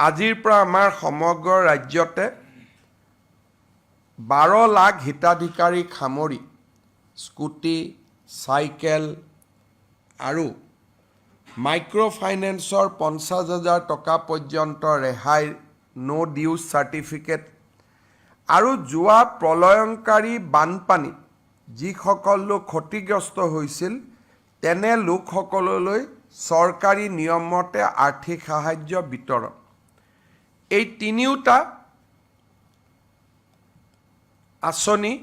আজিৰ পৰা আমাৰ সমগ্ৰ ৰাজ্যতে 12 লাখ হিতাধিকাৰীক সামৰি স্কুটি, চাইকেল আৰু মাইক্ৰ' ফাইনেন্সৰ 50,000 টকা পৰ্যন্ত ৰেহাই নো ডিউজ চাৰ্টিফিকেট আৰু যোৱা প্ৰলয়ংকাৰী বানপানীত যিসকল লোক ক্ষতিগ্ৰস্ত হৈছিল তেনে লোকসকললৈ চৰকাৰী নিয়মমতে আৰ্থিক সাহায্য বিতৰণ এই তিনিওটা আঁচনি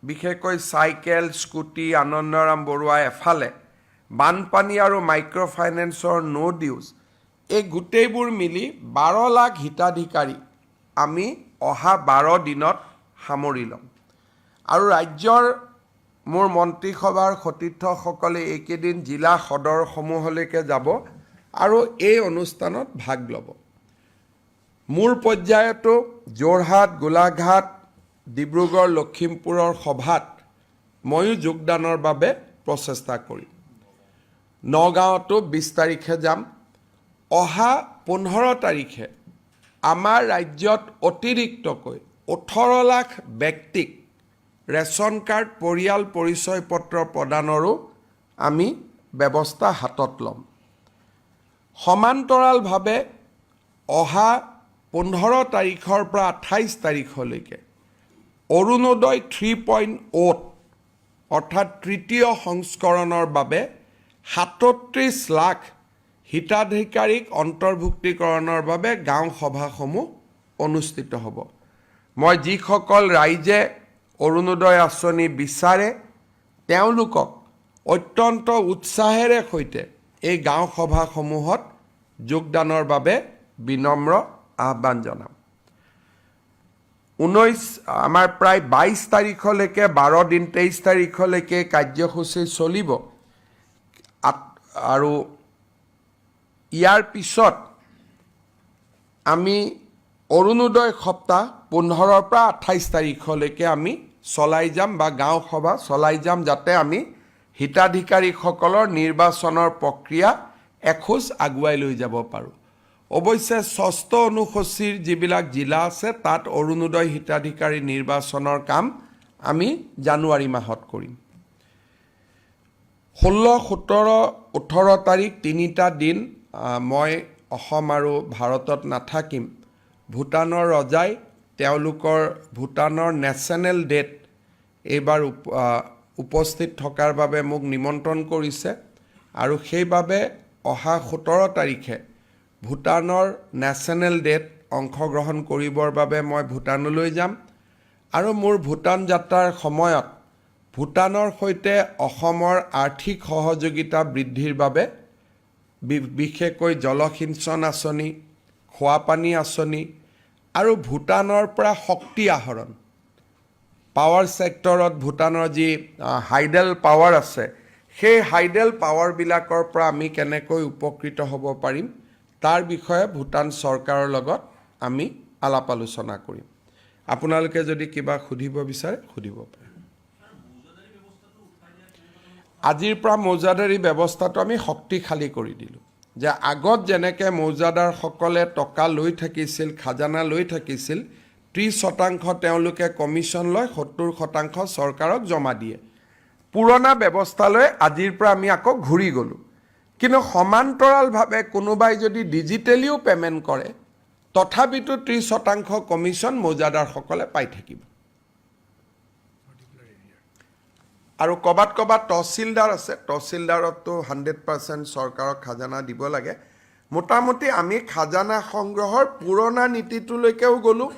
বিশেষকৈ চাইকেল, স্কুটি, আনন্দৰাম বৰুৱা এফালে বানপানী আৰু মাইক্ৰ' ফাইনেন্সৰ নো ডিউজ এই গোটেইবোৰ মিলি 12 লাখ হিতাধিকাৰী আমি অহা 12 দিনত সামৰি ল'ম আৰু ৰাজ্যৰ মোৰ মন্ত্ৰীসভাৰ সতীৰ্থসকলে এইকেইদিন জিলা সদৰসমূহলৈকে যাব আৰু এই অনুষ্ঠানত ভাগ ল'ব। মোৰ পৰ্যায়তো যোৰহাট, গোলাঘাট, ডিব্ৰুগড়, লখিমপুৰৰ সভাত ময়ো যোগদানৰ বাবে প্ৰচেষ্টা কৰিম। নগাঁৱতো 20 তাৰিখে যাম। অহা 15 তাৰিখে আমাৰ ৰাজ্যত অতিৰিক্তকৈ 18 লাখ ব্যক্তিক ৰেচন কাৰ্ড, পৰিয়াল পৰিচয় পত্ৰ প্ৰদানৰো আমি ব্যৱস্থা হাতত ল'ম। সমান্তৰালভাৱে অহা 15 তাৰিখৰ পৰা 28 তাৰিখলৈকে অৰুণোদয় 3.0 অৰ্থাৎ তৃতীয় সংস্কৰণৰ বাবে 37 লাখ হিতাধিকাৰীক অন্তৰ্ভুক্তিকৰণৰ বাবে গাঁও সভাসমূহ অনুষ্ঠিত হ'ব। মই যিসকল ৰাইজে অৰুণোদয় আঁচনি বিচাৰে তেওঁলোকক অত্যন্ত উৎসাহেৰে সৈতে এই গাঁও সভাসমূহত যোগদানৰ বাবে বিনম্ৰ আহ্বান জনাম। আমাৰ প্ৰায় 22 তাৰিখলৈকে 12 দিন 23 তাৰিখলৈকে কাৰ্যসূচী চলিব আৰু ইয়াৰ পিছত আমি অৰুণোদয় সপ্তাহ 15ৰ পৰা 28 তাৰিখলৈকে আমি চলাই যাম বা গাঁও সভা চলাই যাম, যাতে আমি হিতাধিকাৰীসকলৰ নিৰ্বাচনৰ প্ৰক্ৰিয়া এখোজ আগুৱাই লৈ যাব পাৰোঁ। অৱশ্যে 6ষ্ঠ অনুসূচীৰ যিবিলাক জিলা আছে তাত অৰুণোদয় হিতাধিকাৰী নিৰ্বাচনৰ কাম আমি জানুৱাৰী মাহত কৰিম। 16, 17, 18 তাৰিখ তিনিটা দিন মই অসম আৰু ভাৰতত নাথাকিম। ভূটানৰ ৰজাই তেওঁলোকৰ ভূটানৰ নেশ্যনেল ডেত এইবাৰ উপস্থিত থকাৰ বাবে মোক নিমন্ত্ৰণ কৰিছে আৰু সেইবাবে অহা 17 তাৰিখে ভূটানৰ নেশ্যনেল ডেত অংশগ্ৰহণ কৰিবৰ বাবে মই ভূটানলৈ যাম আৰু মোৰ ভূটান যাত্ৰাৰ সময়ত ভূটানৰ সৈতে অসমৰ আৰ্থিক সহযোগিতা বৃদ্ধিৰ বাবে বিশেষকৈ জলসিঞ্চন আঁচনি, খোৱাপানী আঁচনি আৰু ভূটানৰ পৰা শক্তি আহৰণ, পাৱাৰ ছেক্টৰত ভূটানৰ যি হাইডেল পাৱাৰ আছে সেই হাইডেল পাৱাৰবিলাকৰ পৰা আমি কেনেকৈ উপকৃত হ'ব পাৰিম তাৰ বিষয়ে ভূটান চৰকাৰৰ লগত আমি আলাপ আলোচনা কৰিম। আপোনালোকে যদি কিবা সুধিব বিচাৰে সুধিব পাৰে। আজিৰ পৰা মৌজাদাৰী ব্যৱস্থাটো আমি শক্তিশালী কৰি দিলোঁ, যে আগত যেনেকৈ মৌজাদাৰসকলে টকা লৈ থাকিছিল, খাজানা লৈ থাকিছিল, 30% তেওঁলোকে কমিশ্যন লয়, 70% চৰকাৰক জমা দিয়ে। পুৰণা ব্যৱস্থালৈ আজিৰ পৰা আমি আকৌ ঘূৰি গ'লোঁ। কিন্তু সমান্তৰালভাৱে কোনোবাই যদি ডিজিটেলিও পে'মেণ্ট কৰে তথাপিতো 30% কমিশ্যন মৌজাদাৰসকলে পাই থাকিব। আৰু ক'ৰবাত তহচিলদাৰ আছে, তহচিলদাৰতো 100% চৰকাৰক খাজানা দিব লাগে। মোটামুটি আমি খাজানা সংগ্ৰহৰ পুৰণা নীতিটোলৈকেও গ'লোঁ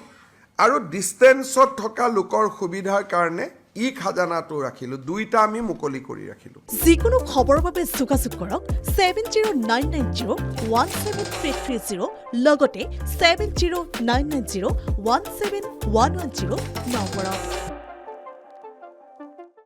আৰু ডিষ্টেঞ্চত থকা লোকৰ সুবিধাৰ কাৰণে খাজানাটো ৰাখিলোঁ। দুইটা আমি মুকলি কৰি ৰাখিলোঁ। যিকোনো খবৰৰ বাবে যোগাযোগ কৰক 7099017330 লগতে 7099017110 নম্বৰত।